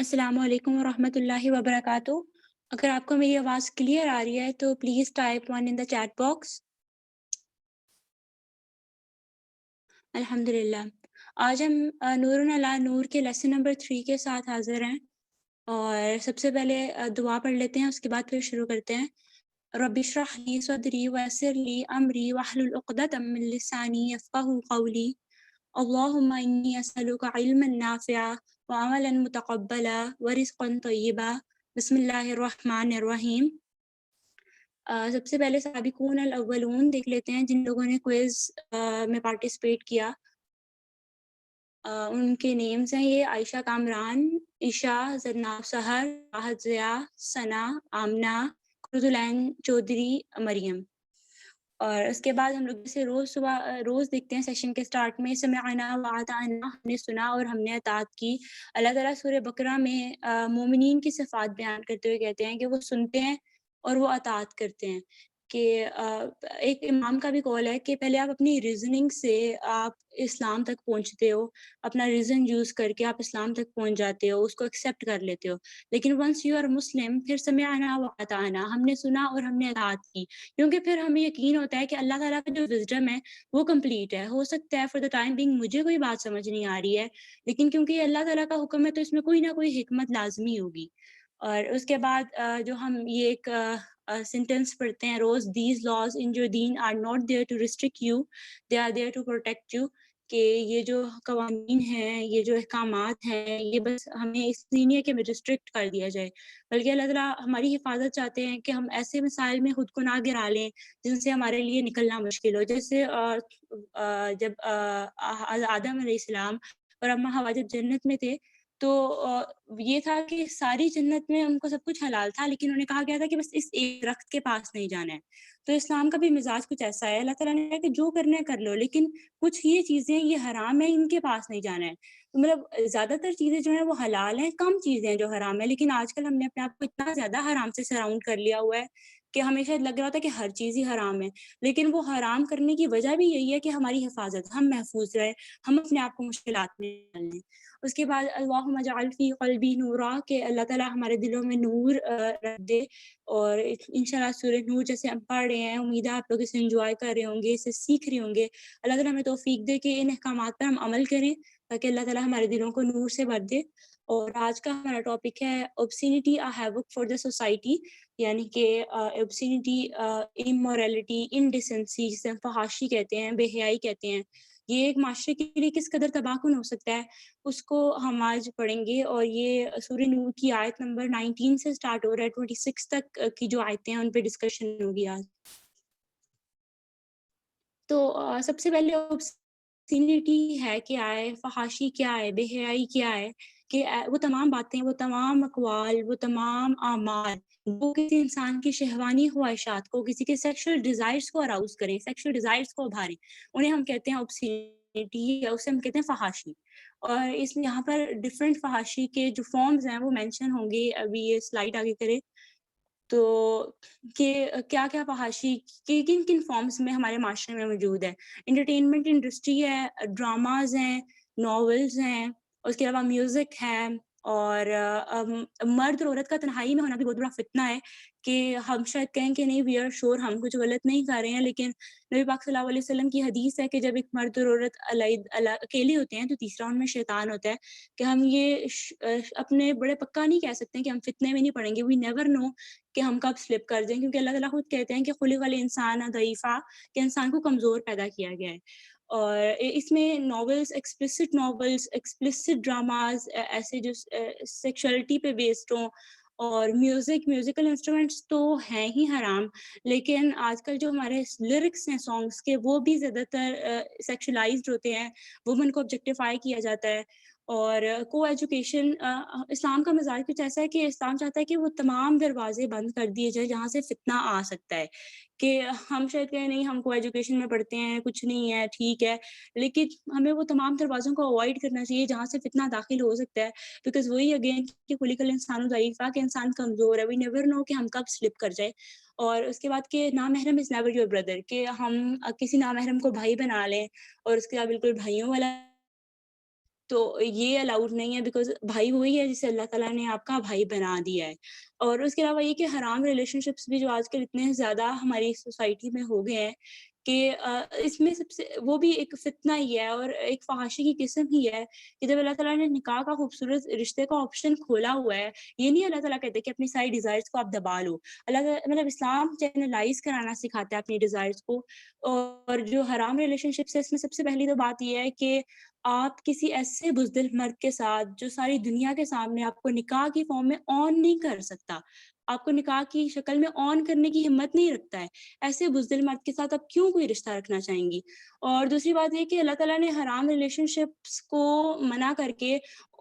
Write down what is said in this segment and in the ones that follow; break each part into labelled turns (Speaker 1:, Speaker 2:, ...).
Speaker 1: السلام علیکم ورحمۃ اللہ وبرکاتہ۔ اگر آپ کو میری آواز کلیئر آ رہی ہے تو please type 1 in the chat box. الحمد للہ۔ آج ہم نور علی نور کے لیسن نمبر 3 کے ساتھ حاضر ہیں، اور سب سے پہلے دعا پڑھ لیتے ہیں، اس کے بعد پھر شروع کرتے ہیں۔ رب اشرح لی صدری ویسر لی امری واحلل عقدۃ من لسانی یفقہوا قولی۔ اللہم انی اسألک علما نافعا وعملا متقبلا ورزقا طیبا۔ بسم اللہ الرحمن الرحیم۔ سب سے پہلے سابقون الاولون دیکھ لیتے ہیں جن لوگوں نے کوئز میں پارٹیسپیٹ کیا۔ ان کے نیمز ہیں یہ: عائشہ کامران، عشا، زناب سحر، راحت ضیاء، ثنا، آمنہ، قرۃالعین چودھری، مریم۔ اور اس کے بعد ہم لوگ جیسے روز دیکھتے ہیں سیشن کے سٹارٹ میں سمعنا واطعنا، ہم نے سنا اور ہم نے اطاعت کی۔ اللہ تعالیٰ سورہ بقرہ میں مومنین کی صفات بیان کرتے ہوئے کہتے ہیں کہ وہ سنتے ہیں اور وہ اطاعت کرتے ہیں۔ کہ ایک امام کا بھی قول ہے کہ پہلے آپ اپنی ریزننگ سے آپ اسلام تک پہنچتے ہو، اپنا ریزن یوز کر کے آپ اسلام تک پہنچ جاتے ہو، اس کو ایکسیپٹ کر لیتے ہو، لیکن ونس یو آر مسلم پھر سمعنا واطعنا، ہم نے سنا اور ہم نے اطاعت کی، کیونکہ پھر ہمیں یقین ہوتا ہے کہ اللہ تعالیٰ کا جو وزڈم ہے وہ کمپلیٹ ہے۔ ہو سکتا ہے فار دا ٹائم بینگ مجھے کوئی بات سمجھ نہیں آ رہی ہے، لیکن کیونکہ یہ اللہ تعالیٰ کا حکم ہے تو اس میں کوئی نہ کوئی حکمت لازمی ہوگی۔ اور اس کے بعد جو ہم یہ ایک سینٹینس پڑھتے ہیں روز: دیز لاز ان یور دین are not there to restrict you, they are there to protect you. کہ یہ جو قوانین ہیں، یہ جو احکامات ہیں، یہ بس ہمیں اس لیے نہیں ہے کہ ریسٹرکٹ کر دیا جائے، بلکہ اللہ تعالیٰ ہماری حفاظت چاہتے ہیں کہ ہم ایسے مسائل میں خود کو نہ گرا لیں جن سے ہمارے لیے نکلنا مشکل ہو۔ جیسے جب آدم علیہ السلام اور اما حوا جب جنت میں تھے تو یہ تھا کہ ساری جنت میں ان کو سب کچھ حلال تھا، لیکن انہیں کہا گیا تھا کہ بس اس ایک درخت کے پاس نہیں جانا ہے۔ تو اسلام کا بھی مزاج کچھ ایسا ہے، اللہ تعالیٰ نے کہا کہ جو کرنا ہے کر لو، لیکن کچھ یہ چیزیں یہ حرام ہے، ان کے پاس نہیں جانا ہے۔ مطلب زیادہ تر چیزیں جو ہیں وہ حلال ہیں، کم چیزیں ہیں جو حرام ہے، لیکن آج کل ہم نے اپنے آپ کو اتنا زیادہ حرام سے سراؤنڈ کر لیا ہوا ہے کہ ہمیں شاید لگ رہا ہوتا ہے کہ ہر چیز ہی حرام ہے، لیکن وہ حرام کرنے کی وجہ بھی یہی ہے کہ ہماری حفاظت، ہم محفوظ رہیں، ہم اپنے آپ کو مشکلات میں ڈال لیں۔ اس کے بعد اللہم اجعل فی قلبی نورا، کہ اللہ تعالیٰ ہمارے دلوں میں نور رکھ دے۔ اور انشاءاللہ سورہ نور جیسے ہم پڑھ رہے ہیں، امید ہے آپ لوگ اسے انجوائے کر رہے ہوں گے، اسے سیکھ رہے ہوں گے۔ اللہ تعالیٰ ہمیں توفیق دے کہ ان احکامات پر ہم عمل کریں تاکہ اللہ تعالیٰ ہمارے دلوں کو نور سے بھر دے۔ اور آج کا ہمارا ٹاپک ہے اوبسینٹی اے ہیوک فار دا سوسائٹی، یعنی کہ اوبسینٹی، امورالٹی، انڈیسنسی، جسے ہم فحاشی کہتے ہیں، بے حیائی کہتے ہیں، یہ ایک معاشرے کے لیے کس قدر تباہ کن ہو سکتا ہے، اس کو ہم آج پڑھیں گے۔ اور یہ سورہ نور کی آیت نمبر 19 سے سٹارٹ ہو رہا ہے، 26 تک کی جو آیتیں ہیں ان پہ ڈسکشن ہوگی آج۔ تو سب سے پہلے اوبسینٹی ہے کیا ہے، فحاشی کیا ہے، بے حیائی کیا ہے، کہ وہ تمام باتیں، وہ تمام اقوال، وہ تمام اعمال وہ کسی انسان کی شہوانی خواہشات کو، کسی کے سیکشل ڈیزائرز کو اراؤز کریں، سیکشل ڈیزائرز کو ابھاریں، انہیں ہم کہتے ہیں اوبسینٹی، یا اسے ہم کہتے ہیں فحاشی۔ اور اس یہاں پر ڈفرینٹ فحاشی کے جو فارمز ہیں وہ مینشن ہوں گے، ابھی یہ سلائڈ آگے کرے تو، کہ کیا کیا فحاشی کن کن فارمز میں ہمارے معاشرے میں موجود ہے۔ انٹرٹینمنٹ انڈسٹری ہے، ڈراماز ہیں، ناولز ہیں، اس کے علاوہ میوزک ہے، اور مرد اور عورت کا تنہائی میں ہونا بھی بہت بڑا فتنہ ہے، کہ ہم شاید کہیں کہ نہیں وی آر شور ہم کچھ غلط نہیں کر رہے ہیں، لیکن نبی پاک صلی اللہ علیہ وسلم کی حدیث ہے کہ جب ایک مرد اور عورت اکیلے ہوتے ہیں تو تیسرا ان میں شیطان ہوتا ہے، کہ ہم یہ اپنے بڑے پکا نہیں کہہ سکتے کہ ہم فتنے میں نہیں پڑیں گے، وی نیور نو کہ ہم کب سلپ کر جائیں، کیونکہ اللہ تعالیٰ خود کہتے ہیں کہ خلق الانسان ضعیفا، کہ انسان کو کمزور پیدا کیا گیا ہے۔ اور اس میں ناولز، ایکسپلسٹ ڈراماز، ایسے جو سیکشوالٹی پہ بیسڈ ہوں، اور میوزیکل انسٹرومنٹس تو ہیں ہی حرام، لیکن آج کل جو ہمارے لیرکس ہیں سانگس کے وہ بھی زیادہ تر سیکشلائزڈ ہوتے ہیں، وومن کو آبجیکٹیفائی کیا جاتا ہے۔ اور کو ایجوکیشن، اسلام کا مزاج کچھ ایسا ہے کہ اسلام چاہتا ہے کہ وہ تمام دروازے بند کر دیے جائیں جہاں سے فتنہ آ سکتا ہے، کہ ہم شاید کہیں نہیں ہم کو ایجوکیشن میں پڑھتے ہیں کچھ نہیں ہے ٹھیک ہے، لیکن ہمیں وہ تمام دروازوں کو اوائڈ کرنا چاہیے جہاں سے فتنہ داخل ہو سکتا ہے، بیکاز وہی اگین کہ خلق الانسان ضعیفا، کہ انسان کمزور ہے، وی نیور نو کہ ہم کب سلپ کر جائے۔ اور اس کے بعد کہ نامحرم از نیور یور بردر، کہ ہم کسی نامحرم کو بھائی بنا لیں اور اس کے بعد بالکل بھائیوں والا تو یہ الاؤڈ نہیں ہے, بیکاز بھائی وہی ہے جسے اللہ تعالیٰ نے آپ کا بھائی بنا دیا ہے. اور اس کے علاوہ یہ کہ حرام ریلیشن شپس بھی جو آج کل اتنے زیادہ ہماری سوسائٹی میں ہو گئے ہیں کہ اس میں سب سے وہ بھی ایک فتنہ ہی ہے اور ایک فحاشی کی قسم ہی ہے کہ جب اللہ تعالیٰ نے نکاح کا خوبصورت رشتے کا آپشن کھولا ہوا ہے, یہ نہیں اللہ تعالیٰ کہتے کہ اپنی ساری ڈیزائرز کو آپ دبا لو. اللہ مطلب اسلام چینلائز کرانا سکھاتا ہے اپنی ڈیزائرز کو. اور جو حرام ریلیشن شپس ہے اس میں سب سے پہلی تو بات یہ ہے کہ آپ کسی ایسے بزدل مرد کے ساتھ جو ساری دنیا کے سامنے آپ کو نکاح کی فارم میں آن نہیں کر سکتا, آپ کو نکاح کی شکل میں آن کرنے کی ہمت نہیں رکھتا ہے, ایسے بزدل مرد کے ساتھ آپ کیوں کوئی رشتہ رکھنا چاہیں گی. اور دوسری بات یہ کہ اللہ تعالیٰ نے حرام ریلیشن شپس کو منع کر کے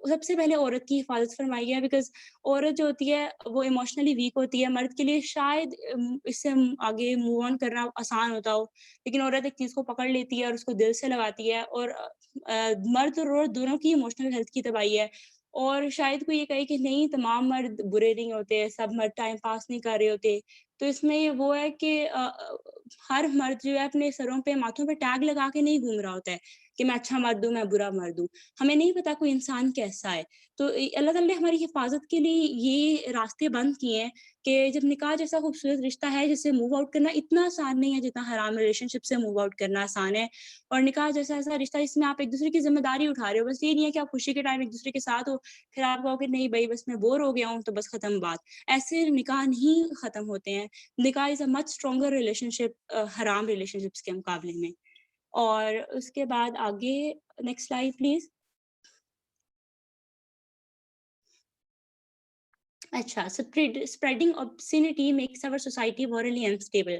Speaker 1: سب سے پہلے عورت کی حفاظت فرمائی ہے, بیکاز عورت جو ہوتی ہے وہ ایموشنلی ویک ہوتی ہے. مرد کے لیے شاید اس سے آگے موو آن کرنا آسان ہوتا ہو, لیکن عورت ایک چیز کو پکڑ لیتی ہے اور اس کو دل سے لگاتی ہے, اور مرد اور عورت دونوں کی ایموشنل ہیلتھ کی تباہی ہے. اور شاید کوئی یہ کہے کہ نہیں تمام مرد برے نہیں ہوتے, سب مرد ٹائم پاس نہیں کر رہے ہوتے, تو اس میں وہ ہے کہ ہر مرد جو ہے اپنے سروں پہ ماتھوں پہ ٹیگ لگا کے نہیں گھوم رہا ہوتا ہے کہ میں اچھا مرد ہوں میں برا مرد ہوں. ہمیں نہیں پتا کوئی انسان کیسا ہے. تو اللہ تعالیٰ نے ہماری حفاظت کے لیے یہ راستے بند کیے ہیں کہ جب نکاح جیسا خوبصورت رشتہ ہے جس سے موو آؤٹ کرنا اتنا آسان نہیں ہے جتنا حرام ریلیشن شپ سے موو آؤٹ کرنا آسان ہے. اور نکاح جیسا ایسا رشتہ جس میں آپ ایک دوسرے کی ذمہ داری اٹھا رہے ہو, بس یہ نہیں ہے کہ آپ خوشی کے ٹائم ایک دوسرے کے ساتھ ہو پھر آپ کہو کہ نہیں بھائی بس میں بور ہو گیا ہوں تو بس ختم بات. ایسے نکاح نہیں ختم ہوتے ہیں. نکاح از اے مچ اسٹرانگر ریلیشن شپ حرام ریلیشن شپس کے مقابلے میں. اور اس کے بعد آگے نیکسٹ سلائڈ پلیز. اچھا, spreading obscenity makes our society morally unstable.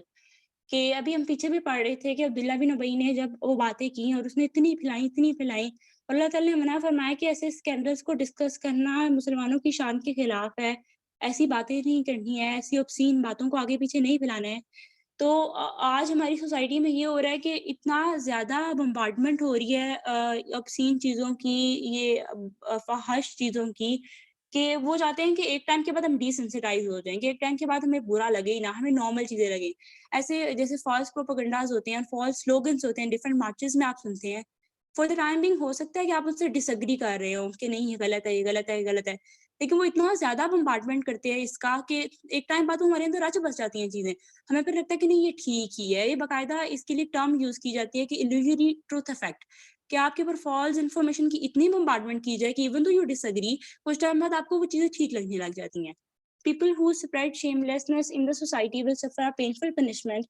Speaker 1: کہ ابھی ہم پیچھے بھی پڑھ رہے تھے کہ عبداللہ بن ابی نے جب وہ باتیں کی اور اس نے اتنی پھیلائیں, اور اللہ تعالیٰ نے منع فرمایا کہ ایسے اسکینڈلس کو ڈسکس کرنا مسلمانوں کی شان کے خلاف ہے, ایسی باتیں نہیں کرنی ہے, ایسی obscene باتوں کو آگے پیچھے نہیں پھیلانا ہے. تو آج ہماری سوسائٹی میں یہ ہو رہا ہے کہ اتنا زیادہ بمبارڈمنٹ ہو رہی ہے obscene چیزوں کی, یہ فحش چیزوں کی, کہ وہ چاہتے ہیں کہ ایک ٹائم کے بعد ہم ڈی سینسٹائز ہو جائیں, کہ ایک ٹائم کے بعد ہمیں برا لگے ہی نہ, ہمیں نارمل چیزیں لگیں. ایسے جیسے فالس پروپیگنڈاز ہوتے ہیں, فالس سلوگنس ہوتے ہیں, ڈفرنٹ مارچز میں آپ سنتے ہیں. فار دا ٹائم بینگ ہو سکتا ہے کہ آپ اس سے ڈس ایگری کر رہے ہو کہ نہیں یہ غلط ہے, یہ غلط ہے, یہ غلط ہے, لیکن وہ اتنا زیادہ بمبارڈمنٹ کرتے ہیں اس کا کہ ایک ٹائم بعد ہمارے اندر رچ بس جاتی ہیں چیزیں. ہمیں پھر لگتا ہے کہ نہیں یہ ٹھیک ہی ہے. یہ باقاعدہ اس کے لیے ٹرم یوز کی جاتی ہے کہ illusory truth effect, کہ آپ کے اوپر فالس انفارمیشن کی اتنی بمبارڈمنٹ کی جائے کہ even though you disagree, کچھ ٹائم بعد آپ کو وہ چیزیں ٹھیک لگنے لگ جاتی ہیں. People who spread shamelessness in the society will suffer a painful punishment.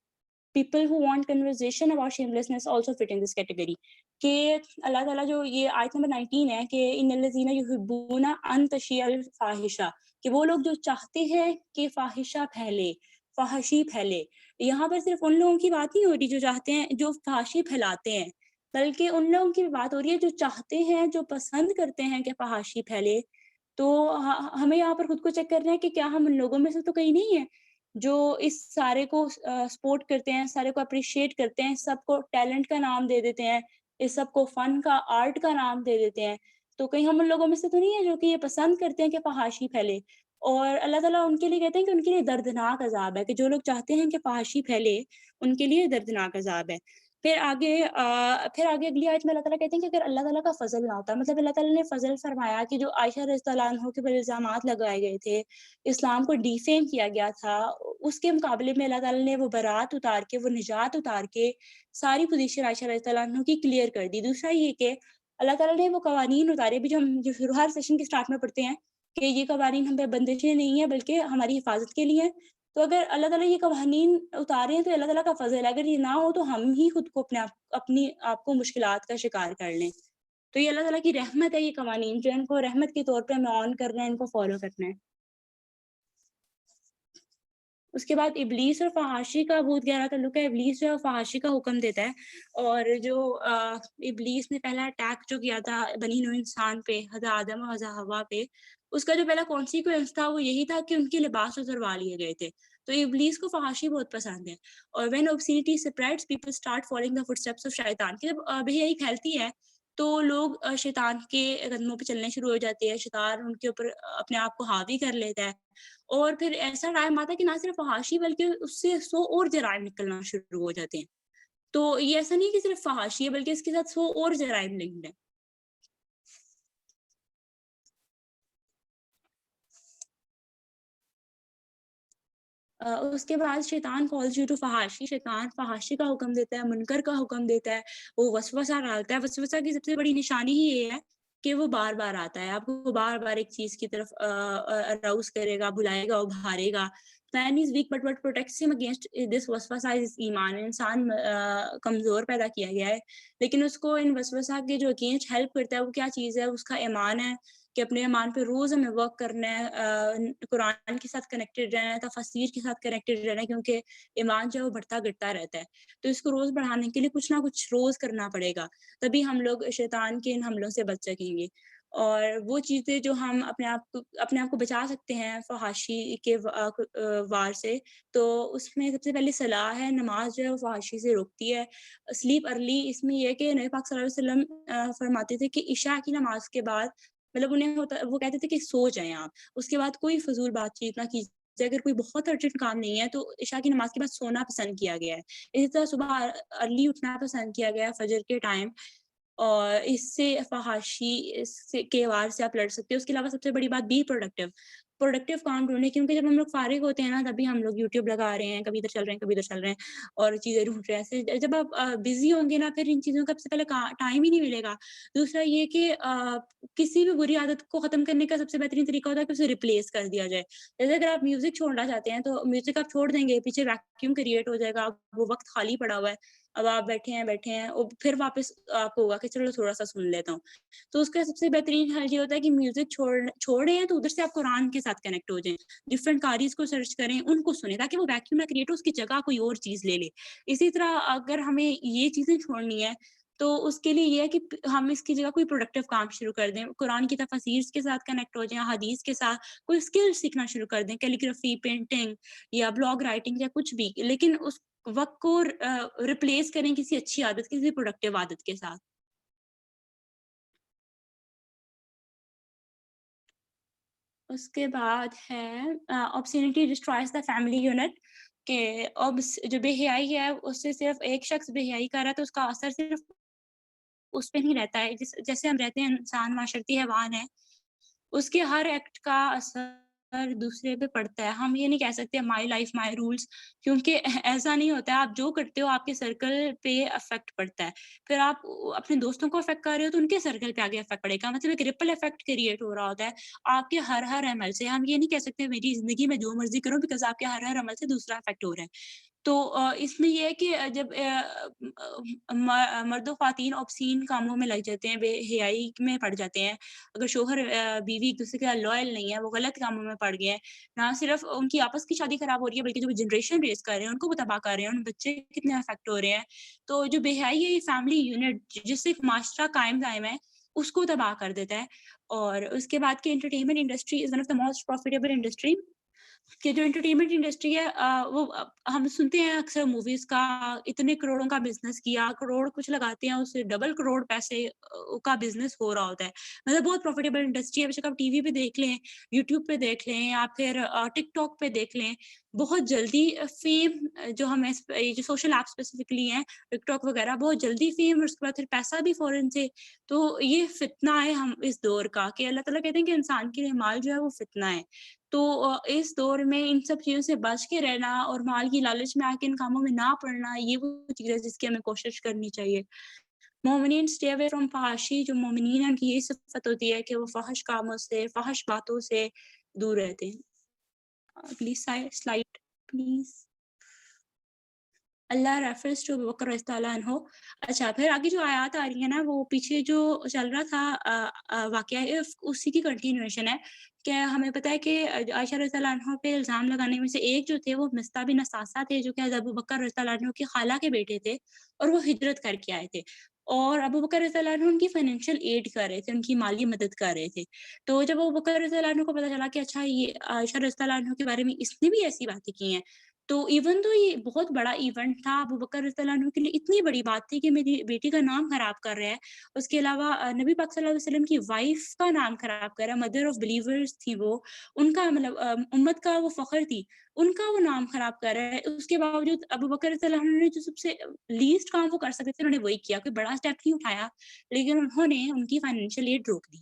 Speaker 1: People who want conversation about shamelessness also fit in this category. کہ اللہ تعالیٰ جو یہ آیت نمبر 19 ہے کہ ان الذین یحبون ان تشیع الفاحشہ, کہ وہ لوگ جو چاہتے ہیں کہ فاحشہ پھیلے, فحاشی پھیلے. یہاں پر صرف ان لوگوں کی بات نہیں ہو رہی جو چاہتے ہیں, جو فحاشی پھیلاتے ہیں, بلکہ ان لوگوں کی بات ہو رہی ہے جو چاہتے ہیں, جو پسند کرتے ہیں کہ فحاشی پھیلے. تو ہمیں یہاں پر خود کو چیک کرنا ہے کہ کیا ہم ان لوگوں میں سے تو کہیں نہیں ہیں جو اس سارے کو سپورٹ کرتے ہیں, سارے کو اپریشیٹ کرتے ہیں, سب کو ٹیلنٹ کا نام دے دیتے ہیں, اس سب کو فن کا, آرٹ کا نام دے دیتے ہیں. تو کہیں ہم ان لوگوں میں سے تو نہیں ہے جو کہ یہ پسند کرتے ہیں کہ فحاشی پھیلے. اور اللہ تعالیٰ ان کے لیے کہتے ہیں کہ ان کے لیے دردناک عذاب ہے, کہ جو لوگ چاہتے ہیں کہ فحاشی پھیلے ان کے لیے دردناک عذاب ہے. پھر آگے اگلی آیت میں اللہ تعالیٰ کہتے ہیں کہ اگر اللہ تعالیٰ کا فضل نہ ہوتا, مطلب اللہ تعالیٰ نے فضل فرمایا کہ جو عائشہ رضی اللہ عنہ کے پر الزامات لگائے گئے تھے, اسلام کو ڈیفیم کیا گیا تھا, اس کے مقابلے میں اللہ تعالیٰ نے وہ برات اتار کے, وہ نجات اتار کے ساری پوزیشن عائشہ رضی اللہ عنہ کی کلیئر کر دی. دوسرا یہ کہ اللہ تعالیٰ نے وہ قوانین اتارے بھی جو شروع ہر سیشن کے سٹارٹ میں پڑھتے ہیں کہ یہ قوانین ہم پہ بندشیں نہیں ہیں بلکہ ہماری حفاظت کے لیے ہیں. تو اگر اللہ تعالیٰ یہ قوانین اتارے ہیں تو اللہ تعالیٰ کا فضل ہے, اگر یہ نہ ہو تو ہم ہی خود کو اپنی آپ کو مشکلات کا شکار کر لیں. تو یہ اللہ تعالیٰ کی رحمت ہے, یہ قوانین جو ان کو رحمت کے طور پہ ہمیں آن کرنا ہے, ان کو فالو کرنا ہے. اس کے بعد ابلیس اور فحاشی کا بہت گہرا تعلق ہے. ابلیس جو ہے فحاشی کا حکم دیتا ہے, اور جو ابلیس نے پہلا اٹیک جو کیا تھا بنی نوع انسان پہ, حضرت آدم اور حضرت حوا پہ, اس کا جو پہلا کانسیکوینس تھا وہ یہی تھا کہ ان کے لباس اتروا لیے گئے تھے. تو ابلیس کو فحاشی بہت پسند ہے. اور when obscenity spreads, people start following the footsteps of شیطان, کہ جب بھئی پھیلتی ہے تو لوگ شیطان کے قدموں پہ چلنے شروع ہو جاتے ہیں, شیطان ان کے اوپر اپنے آپ کو حاوی کر لیتا ہے, اور پھر ایسا ٹائم آتا ہے کہ نہ صرف فحاشی بلکہ اس سے 100 اور جرائم نکلنا شروع ہو جاتے ہیں. تو یہ ایسا نہیں کہ صرف فحاشی ہے بلکہ اس کے ساتھ 100 اور جرائم لنکڈ ہیں. اس کے بعد شیطان calls you to فحاشی، شیطان فحاشی کا حکم دیتا ہے، منکر کا حکم دیتا ہے، وہ وسوسہ ڈالتا ہے. وسوسہ کی سب سے بڑی نشانی ہی یہ ہے کہ وہ بار بار آتا ہے، آپ کو بار بار ایک چیز کی طرف اراؤز کرے گا، بلائے گا، ابھارے گا. Man is weak but what protects him against this وسوسہ is ایمان. انسان کمزور پیدا کیا گیا ہے، لیکن اس کو ان وسوسہ کے جو اگینسٹ ہیلپ کرتا ہے وہ کیا چیز ہے؟ اس کا ایمان ہے، کہ اپنے ایمان پہ روز ہمیں ورک کرنا ہے، قرآن کے ساتھ کنیکٹڈ رہنا ہے، تفاسیر کے ساتھ کنیکٹڈ رہنا ہے، کیونکہ ایمان جو ہے وہ بڑھتا گرتا رہتا ہے. تو اس کو روز بڑھانے کے لیے کچھ نہ کچھ روز کرنا پڑے گا، تبھی ہم لوگ شیطان کے ان حملوں سے بچ سکیں گے. اور وہ چیزیں جو ہم اپنے آپ کو بچا سکتے ہیں فحاشی کے وار سے، تو اس میں سب سے پہلے صلاح ہے. نماز جو ہے وہ فحاشی سے روکتی ہے. سلیپ ارلی، اس میں یہ ہے کہ نبی پاک صلی اللہ علیہ وسلم فرماتے تھے کہ عشاء کی نماز کے بعد، مطلب انہیں وہ کہتے تھے کہ سو جائیں آپ، اس کے بعد کوئی فضول بات چیت نہ کیجیے. اگر کوئی بہت ارجنٹ کام نہیں ہے تو عشاء کی نماز کے بعد سونا پسند کیا گیا ہے. اسی طرح صبح ارلی اٹھنا پسند کیا گیا ہے فجر کے ٹائم، اور اس سے فحاشی کے وار سے آپ لڑ سکتے ہو. اس کے علاوہ سب سے بڑی بات، بی پروڈکٹیو کام ڈھونڈنے، کیونکہ جب ہم لوگ فارغ ہوتے ہیں نا، تبھی ہم لوگ یوٹیوب لگا رہے ہیں، کبھی ادھر چل رہے ہیں، کبھی ادھر چل رہے ہیں، اور چیزیں ڈھونڈ رہے ہیں. جب آپ بزی ہوں گے نا، پھر ان چیزوں کا سب سے پہلے ٹائم ہی نہیں ملے گا. دوسرا یہ کہ کسی بھی بری عادت کو ختم کرنے کا سب سے بہترین طریقہ ہوتا ہے کہ اسے ریپلیس کر دیا جائے. جیسے اگر آپ میوزک چھوڑنا چاہتے ہیں تو میوزک آپ چھوڑ دیں گے، پیچھے ویکیوم کریٹ ہو جائے گا، وہ وقت خالی پڑا ہوا ہے، اب آپ بیٹھے ہیں اور پھر واپس آپ کو ہوگا کہ چلو تھوڑا سا سن لیتا ہوں. تو اس کا سب سے بہترین حل یہ ہوتا ہے کہ میوزک چھوڑے ہیں تو ادھر سے آپ قرآن کے ساتھ کنیکٹ ہو جائیں، ڈفرینٹ قاریز کو سرچ کریں، ان کو سنیں، تاکہ وہ ویکیوم نہ کریٹ ہو، اس کی جگہ کوئی اور چیز لے لے. اسی طرح اگر ہمیں یہ چیزیں چھوڑنی ہے تو اس کے لیے یہ ہے کہ ہم اس کی جگہ کوئی پروڈکٹیو کام شروع کر دیں، قرآن کی تفاسیر کے ساتھ کنیکٹ ہو جائیں، حدیث کے ساتھ کوئی اسکل سیکھنا شروع کر دیں، کیلیگرافی، پینٹنگ یا بلاگ رائٹنگ یا کچھ بھی، لیکن اس وقت کو ریپلیس کریں کسی اچھی عادت، کسی پروڈکٹیو عادت کے ساتھ. اس کے بعد ہے obscenity destroys the family unit، کہ جو بے حیائی ہے اس سے صرف ایک شخص بے حیائی کر رہا ہے تو اس کا اثر صرف اس پہ نہیں رہتا ہے. جیسے ہم رہتے ہیں، انسان معاشرتی حیوان ہے، اس کے ہر ایکٹ کا اثر دوسرے پہ پڑتا ہے. ہم یہ نہیں کہہ سکتے مائی لائف مائی رولس، کیونکہ ایسا نہیں ہوتا ہے. آپ جو کرتے ہو آپ کے سرکل پہ افیکٹ پڑتا ہے، پھر آپ اپنے دوستوں کو افیکٹ کر رہے ہو تو ان کے سرکل پہ آگے افیکٹ پڑے گا. مطلب ایک ریپل افیکٹ کریٹ ہو رہا ہوتا ہے آپ کے ہر عمل سے. ہم یہ نہیں کہہ سکتے میری زندگی میں جو مرضی کرو، بیکاز آپ کے ہر عمل سے دوسرا افیکٹ ہو رہا ہے. تو اس میں یہ ہے کہ جب مرد و خواتین obscene کاموں میں لگ جاتے ہیں، بے حیائی میں پڑ جاتے ہیں، اگر شوہر بیوی ایک دوسرے کے لوئل نہیں ہے، وہ غلط کاموں میں پڑ گئے ہیں، نہ صرف ان کی آپس کی شادی خراب ہو رہی ہے بلکہ جو جنریشن ریز کر رہے ہیں ان کو وہ تباہ کر رہے ہیں، ان بچے کتنے افیکٹ ہو رہے ہیں. تو جو بے حیائی ہے، یہ فیملی یونٹ جس سے ایک معاشرہ قائم دائم ہے، اس کو تباہ کر دیتا ہے. اور اس کے بعد کی entertainment industry is one of the most profitable industry, کہ جو انٹرٹینمنٹ انڈسٹری ہے وہ ہم سنتے ہیں اکثر موویز کا اتنے کروڑوں کا بزنس کیا، کروڑ کچھ لگاتے ہیں اس سے ڈبل کروڑ پیسے کا بزنس ہو رہا ہوتا ہے. مطلب بہت پروفیٹیبل انڈسٹری ہے. بے شک آپ ٹی وی پہ دیکھ لیں، یوٹیوب پہ دیکھ لیں، یا پھر ٹک ٹاک پہ دیکھ لیں، بہت جلدی فیم جو ہمیں جو سوشل ایپ اسپیسیفکلی ہیں، ٹک ٹاک وغیرہ، بہت جلدی فیم اور اس کے بعد پھر پیسہ بھی فوراً سے. تو یہ فتنہ ہے ہم اس دور کا، کہ اللہ تعالیٰ کہتے ہیں کہ انسان کے لیے مال جو ہے وہ فتنہ ہے. تو اس دور میں ان سب چیزوں سے بچ کے رہنا اور مال کی لالچ میں آ کے ان کاموں میں نہ پڑنا، یہ وہ چیز ہے جس کی ہمیں کوشش کرنی چاہیے. مومنین اسٹے اوے فرام فحاشی، جو مومنین ہیں ان کی یہی صفت ہوتی ہے کہ وہ فحش کاموں سے، فحش باتوں سے دور رہتے ہیں. اگلی سلائڈ پلیز. اللہ ریفرنس ٹو ابوبکر رضی اللہ عنہ. اچھا، پھر آگے جو آیات آ رہی ہے نا، وہ پیچھے جو چل رہا تھا واقعہ اسی کی کنٹینیوشن ہے. کہ ہمیں پتہ ہے کہ عائشہ رضی اللہ عنہ پہ الزام لگانے میں سے ایک جو تھے وہ مصطح بن اثاثہ تھے، جو کہ حضرت ابوبکر رضی اللہ عنہ کی خالہ کے بیٹے تھے، اور وہ ہجرت کر کے آئے تھے. اور ابوبکر رضی اللہ عنہ ان کی فائنینشیل ایڈ کر رہے تھے، ان کی مالی مدد کر رہے تھے. تو جب ابوبکر رضی اللہ عنہ کو پتہ چلا کہ اچھا یہ عائشہ رضی اللہ عنہ کے بارے میں اس نے بھی ایسی باتیں کی ہیں، تو ایون تو یہ بہت بڑا ایونٹ تھا ابوبکر رضی اللہ عنہ کے لیے، اتنی بڑی بات تھی کہ میری بیٹی کا نام خراب کر رہا ہے. اس کے علاوہ نبی پاک صلی اللہ علیہ وسلم کی وائف کا نام خراب کر رہا ہے، مدر آف بلیورز تھی وہ، ان کا مطلب امت کا وہ فخر تھی، ان کا وہ نام خراب کر رہا ہے. اس کے باوجود ابوبکر رضی اللہ عنہ نے جو سب سے لیسٹ کام وہ کر سکتے تھے انہوں نے وہی کیا، کوئی بڑا اسٹیپ نہیں اٹھایا، لیکن انہوں نے ان کی فائنینشیل ایڈ روک دی.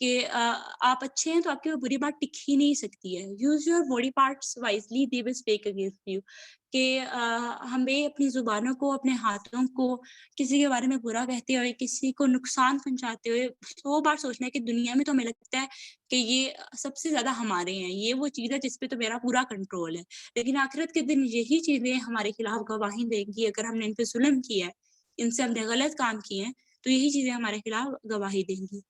Speaker 1: کہ آپ اچھے ہیں تو آپ کی وہ بری بات ٹک ہی نہیں سکتی ہے. Use your body parts wisely they will speak against you. کہ ہمیں اپنی زبانوں کو, اپنے ہاتھوں کو کسی کے بارے میں برا کہتے ہوئے, کسی کو نقصان پہنچاتے ہوئے 100 بار سوچنا ہے کہ دنیا میں تو ہمیں لگتا ہے کہ یہ سب سے زیادہ ہمارے ہیں, یہ وہ چیز ہے جس پہ تو میرا پورا کنٹرول ہے, لیکن آخرت کے دن یہی چیزیں ہمارے خلاف گواہی دیں گی. اگر ہم نے ان پہ ظلم کیا ہے, ان سے ہم نے غلط کام کیے ہیں, تو یہی چیزیں ہمارے خلاف گواہی دیں گی.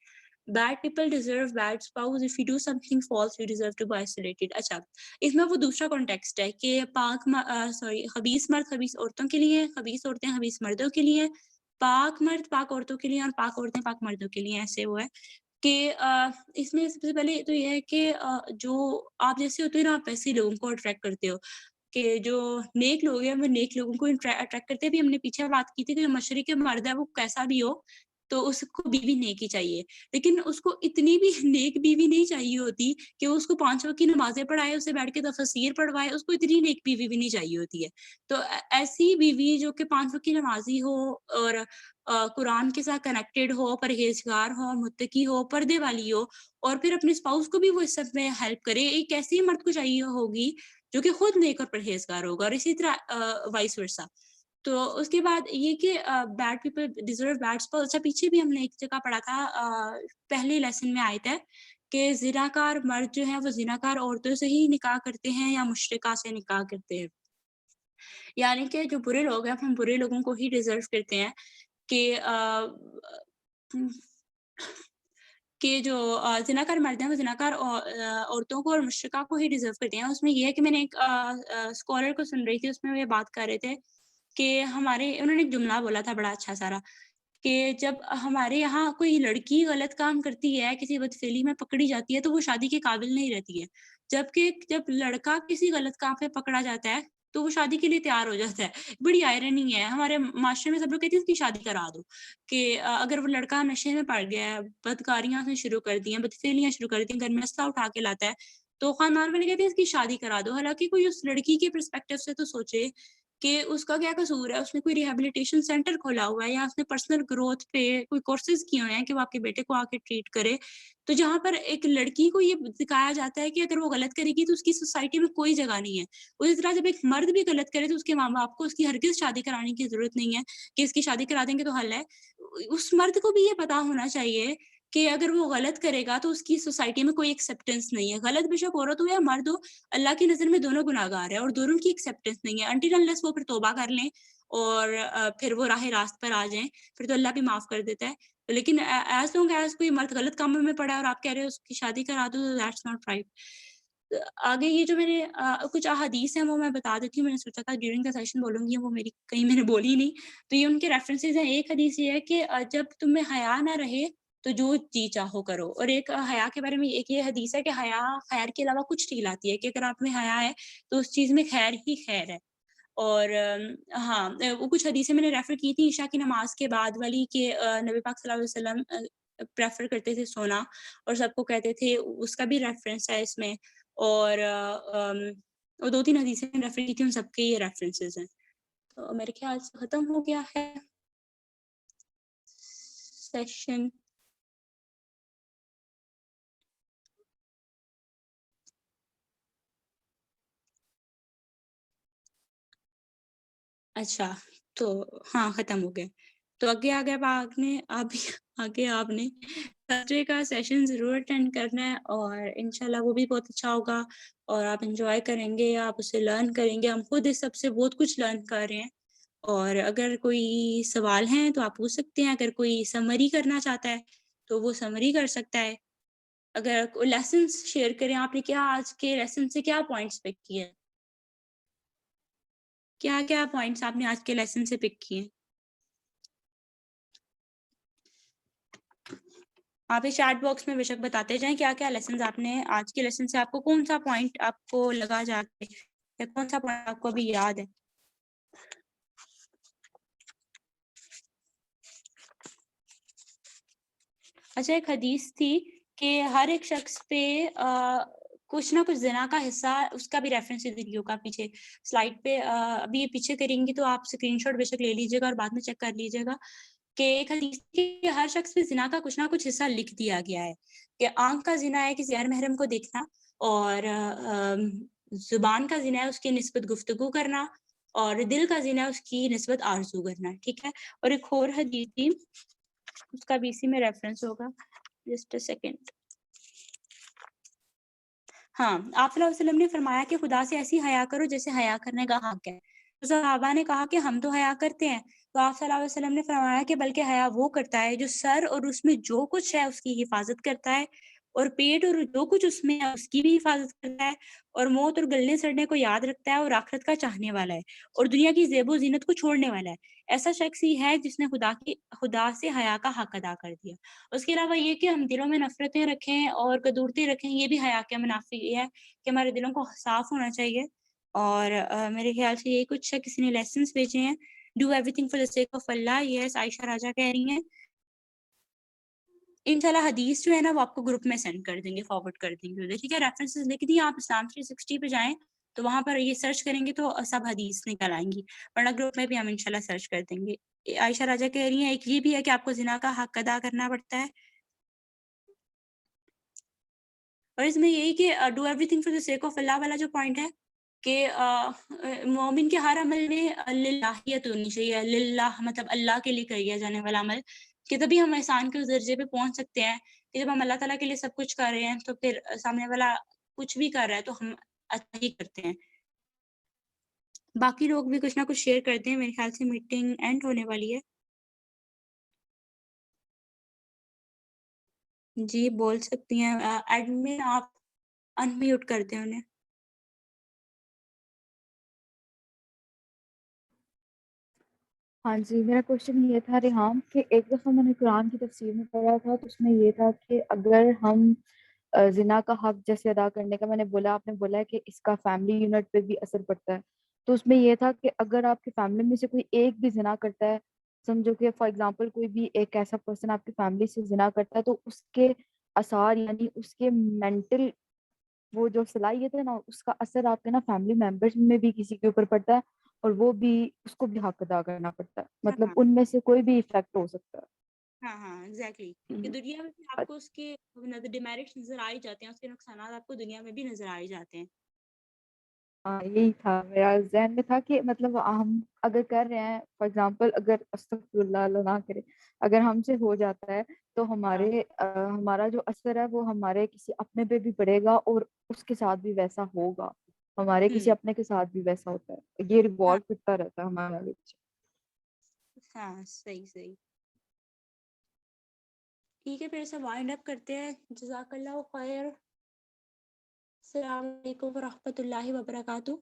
Speaker 1: Bad people deserve bad spouse. If you do something false, you deserve to be isolated. اچھا, اس میں وہ دوسرا کانٹیکسٹ ہے کہ خبیث مرد خبیث عورتوں کے لیے, خبیث عورتیں خبیث مردوں کے لیے, پاک مرد پاک عورتوں کے لیے, اور پاک عورتیں پاک مردوں کے لیے. ایسے وہ ہے کہ اس میں سب سے پہلے تو یہ ہے کہ جو آپ جیسے ہوتے ہیں نا, آپ ایسے لوگوں کو اٹریکٹ کرتے ہو. کہ جو نیک لوگ ہیں وہ نیک لوگوں کو اٹریکٹ کرتے ہیں. بھی ہم نے پیچھے بات کی تھی کہ جو مشرق مرد ہے وہ کیسا بھی ہو تو اس کو بیوی نیک ہی چاہیے, لیکن اس کو اتنی بھی نیک بیوی نہیں چاہیے ہوتی کہ وہ اس کو 5 وقت کی نمازیں پڑھائے, اسے بیٹھ کے تفسیر پڑھوائے. اس کو اتنی نیک بیوی بھی نہیں چاہیے ہوتی ہے. تو ایسی بیوی جو کہ 5 وقت کی نمازی ہو اور قرآن کے ساتھ کنیکٹڈ ہو, پرہیزگار ہو, متقی ہو, پردے والی ہو, اور پھر اپنے اسپاؤس کو بھی وہ اس سب میں ہیلپ کرے. ایک ایسی مرد کو چاہیے ہوگی جو کہ خود نیک اور پرہیزگار ہوگا, اور اسی طرح وائس ورسا. تو اس کے بعد یہ کہ bad people deserve bad spouse. اچھا, پیچھے بھی ہم نے ایک جگہ پڑھا تھا, پہلے لیسن میں آیت ہے کہ زناکار مرد جو ہیں وہ زناکار عورتوں سے ہی نکاح کرتے ہیں یا مشرکہ سے نکاح کرتے ہیں. یعنی کہ جو برے لوگ ہیں ہم برے لوگوں کو ہی ڈیزرو کرتے ہیں کہ جو زناکار مرد ہیں وہ زناکار عورتوں کو اور مشرکہ کو ہی ڈیزرو کرتے ہیں. اس میں یہ ہے کہ میں نے ایک اسکالر کو سن رہی تھی, اس میں وہ یہ بات کر رہے تھے کہ انہوں نے ایک جملہ بولا تھا بڑا اچھا سارا, کہ جب ہمارے یہاں کوئی لڑکی غلط کام کرتی ہے, کسی بدفعلی میں پکڑی جاتی ہے, تو وہ شادی کے قابل نہیں رہتی ہے. جبکہ جب لڑکا کسی غلط کام پہ پکڑا جاتا ہے تو وہ شادی کے لیے تیار ہو جاتا ہے. بڑی آئرنی ہے, ہمارے معاشرے میں سب لوگ کہتے ہیں اس کی شادی کرا دو. کہ اگر وہ لڑکا نشے میں پڑ گیا ہے, بدکاریاں سے شروع کر دی ہیں, بدفعلیاں شروع کر دی ہیں, گھر میں اسلحہ اٹھا کے لاتا ہے, تو خاندان والے کہتے ہیں اس کی شادی کرا دو. حالانکہ کوئی اس لڑکی کے پرسپیکٹو سے تو سوچے کہ اس کا کیا قصور ہے. اس نے کوئی ریہیبلیٹیشن سینٹر کھولا ہوا ہے, یا اس نے پرسنل گروتھ پہ کوئی کورسز کیے ہوئے ہیں کہ وہ آپ کے بیٹے کو آ کے ٹریٹ کرے. تو جہاں پر ایک لڑکی کو یہ سکھایا جاتا ہے کہ اگر وہ غلط کرے گی تو اس کی سوسائٹی میں کوئی جگہ نہیں ہے, اسی طرح جب ایک مرد بھی غلط کرے تو اس کے ماں باپ کو اس کی ہرگز شادی کرانے کی ضرورت نہیں ہے کہ اس کی شادی کرا دیں گے تو حل ہے. اس مرد کو بھی یہ پتا ہونا چاہیے کہ اگر وہ غلط کرے گا تو اس کی سوسائٹی میں کوئی ایکسیپٹنس نہیں ہے. غلط بے شک عورت ہو یا مرد ہو, اللہ کی نظر میں دونوں گناہگار ہیں اور دونوں کی ایکسیپٹنس نہیں ہے. انٹل انلیس وہ پھر توبہ کر لیں اور پھر وہ راہ راست پر آ جائیں, پھر تو اللہ بھی معاف کر دیتا ہے. لیکن ایز لانگ ایز کوئی مرد غلط کاموں میں پڑا ہے اور آپ کہہ رہے ہو اس کی شادی کرا دو, دیٹس ناٹ رائٹ. آگے یہ جو میں نے کچھ احادیث ہیں وہ میں بتا دیتی ہوں. میں نے سوچا تھا ڈیورنگ دا سیشن بولوں گی, وہ میری کہیں میں نے بولی نہیں, تو یہ ان کے ریفرنسز ہیں. ایک حدیث یہ ہے کہ جب تمہیں حیا نہ رہے تو جو جی چاہو کرو. اور ایک حیا کے بارے میں ایک یہ حدیث ہے کہ حیا خیر کے علاوہ کچھ نہیں لاتی ہے, کہ اگر آپ میں حیا ہے تو اس چیز میں خیر ہی خیر ہے. اور ہاں, وہ کچھ حدیثیں میں نے ریفر کی تھی عشاء کی نماز کے بعد والی, کہ نبی پاک صلی اللہ علیہ وسلم پریفر کرتے تھے سونا اور سب کو کہتے تھے, اس کا بھی ریفرنس ہے اس میں. اور 2-3 حدیثیں ریفر کی تھی, ان سب کے یہ ریفرنسز ہیں. تو میرے خیال سے ختم ہو گیا ہے سیشن. اچھا, تو ہاں ختم ہو گیا. تو آگے آپ نے سیٹرڈے کا سیشن ضرور اٹینڈ کرنا ہے, اور انشاءاللہ وہ بھی بہت اچھا ہوگا اور آپ انجوائے کریں گے, آپ اسے لرن کریں گے. ہم خود اس سب سے بہت کچھ لرن کر رہے ہیں, اور اگر کوئی سوال ہیں تو آپ پوچھ سکتے ہیں. اگر کوئی سمری کرنا چاہتا ہے تو وہ سمری کر سکتا ہے. اگر لیسنس شیئر کریں, آپ نے کیا آج کے لیسن سے کیا پوائنٹس پک کیے ہیں, کیا پوائنٹس آپ نے آج کے لیسن سے پک کیے ہیں؟ آپ اس چیٹ باکس میں بے شک بتاتے جائیں کیا لیسنز آپ نے آج کے لیسن سے, آپ کو کون سا پوائنٹ آپ کو لگا جا کے, یا کون سا پوائنٹ آپ کو ابھی یاد ہے. اچھا, ایک حدیث تھی کہ ہر ایک شخص پہ کچھ نہ کچھ زنا کا حصہ, اس کا بھی ریفرنس ویڈیو کا پیچھے سلائڈ پہ ابھی پیچھے کریں گی تو آپ اسکرین شاٹ بے شک لے لیجیے گا اور بعد میں چیک کر لیجیے گا. کہ ایک حدیث کہ ہر شخص پہ زنا کا کچھ نہ کچھ حصہ لکھ دیا گیا ہے، کہ آنکھ کا زنا ہے کسی غیر محرم کو دیکھنا، اور زبان کا زنا ہے اس کی نسبت گفتگو کرنا، اور دل کا زنا ہے اس کی نسبت آرزو کرنا، ٹھیک ہے. اور ایک اور حدیث تھی، اس کا بھی اسی میں ریفرنس ہوگا، جسٹ اے سیکنڈ. ہاں، آپ صلی اللہ علیہ وسلم نے فرمایا کہ خدا سے ایسی حیا کرو جیسے حیا کرنے کا حق ہے. تو صحابہ نے کہا کہ ہم تو حیا کرتے ہیں. تو آپ صلی اللہ علیہ وسلم نے فرمایا کہ بلکہ حیا وہ کرتا ہے جو سر اور اس میں جو کچھ ہے اس کی حفاظت کرتا ہے، اور پیٹ اور جو کچھ اس میں ہے اس کی بھی حفاظت کرتا ہے، اور موت اور گلنے سڑنے کو یاد رکھتا ہے، اور آخرت کا چاہنے والا ہے، اور دنیا کی زیب و زینت کو چھوڑنے والا ہے. ایسا شخص ہی ہے جس نے خدا سے حیا کا حق ادا کر دیا. اس کے علاوہ یہ کہ ہم دلوں میں نفرتیں رکھیں اور قدورتیں رکھیں، یہ بھی حیا کے منافی ہے کہ ہمارے دلوں کو صاف ہونا چاہیے. اور میرے خیال سے یہی کچھ ہے. کسی نے لیسنس بھیجے ہیں. Do everything for the sake of Allah. Yes, Aisha Raja کہہ رہی ہیں. انشاءاللہ حدیث جو ہے نا وہ آپ کو گروپ میں سینڈ کر دیں گے، فارورڈ کر دیں گے. ٹھیک ہے، ریفرنسز لکھ دی. آپ اسلام 360 پہ جائیں تو وہاں پر یہ سرچ کریں گے تو سب حدیث نکل آئیں گی، ورنہ گروپ میں بھی ہم انشاءاللہ سرچ کر دیں گے. عائشہ راجہ کہہ رہی ہیں ایک یہ بھی ہے کہ آپ کو زنا کا حق ادا کرنا پڑتا ہے. اور اس میں یہی کہ do everything for the sake of Allah والا جو پوائنٹ ہے کہ مومن کے ہر عمل میں للہیت ہونی چاہیے. للہ مطلب اللہ کے لیے کیا جانے والا عمل، کہ تبھی ہم احسان کے اس درجے پہ پہنچ سکتے ہیں کہ جب ہم اللہ تعالیٰ کے لیے سب کچھ کر رہے ہیں تو پھر سامنے والا کچھ بھی کر رہا ہے تو ہم اچھا ہی کرتے ہیں. باقی لوگ بھی کچھ نہ کچھ شیئر کرتے ہیں. میرے خیال سے میٹنگ اینڈ ہونے والی ہے. جی بول سکتی ہیں. ایڈمن آپ انمیوٹ کر دیں انہیں.
Speaker 2: ہاں جی، میرا کوشچن یہ تھا ریحام کہ ایک دفعہ میں نے قرآن کی تفسیر میں پڑھا تھا تو اس میں یہ تھا کہ اگر ہم زنا کا حق جیسے ادا کرنے کا، میں نے بولا، آپ نے بولا ہے کہ اس کا فیملی یونٹ پہ بھی اثر پڑتا ہے. تو اس میں یہ تھا کہ اگر آپ کی فیملی میں سے کوئی ایک بھی زنا کرتا ہے، سمجھو کہ فار ایگزامپل کوئی بھی ایک ایسا پرسن آپ کی فیملی سے زنا کرتا ہے، تو اس کے آثار یعنی اس کے مینٹل وہ جو صلاحیت ہے نا، اس کا اثر آپ کے نا فیملی ممبرس میں بھی کسی کے اوپر پڑتا ہے، اور وہ بھی اس کو بھی حق ادا کرنا پڑتا ہے. مطلب
Speaker 1: ہاں
Speaker 2: ان میں سے کوئی بھی ایفیکٹ ہو سکتا
Speaker 1: ہاں ہاں ایگزیکٹلی. کہ
Speaker 2: ہے.
Speaker 1: دنیا میں بھی آپ کو اس کے ڈیمیرٹس نظر آ ہی جاتے ہیں، اس کے نقصانات آپ کو دنیا میں بھی نظر آ ہی جاتے ہیں.
Speaker 2: ہاں، یہی تھا میرا ذہن میں تھا کہ مطلب ہم اگر کر رہے ہیں فار ایگزامپل، اگر استغفر اللہ، اللہ نہ کرے، اگر ہم سے ہو جاتا ہے تو
Speaker 1: ہاں
Speaker 2: ہمارا جو اثر ہے وہ ہمارے کسی اپنے پہ بھی پڑے گا، اور اس کے ساتھ بھی ویسا ہوگا. ہمارے کسی اپنے کے ساتھ بھی ویسا ہوتا ہے. یہ
Speaker 1: ہاں
Speaker 2: ریوالو کرتا رہتا ہے ہمارا پیچھے.
Speaker 1: ہاں صحیح صحیح. ٹھیک ہے، پھر سے وائنڈ اپ کرتے ہیں. جزاک اللہ خیر. السلام علیکم ورحمۃ اللہ وبرکاتہ.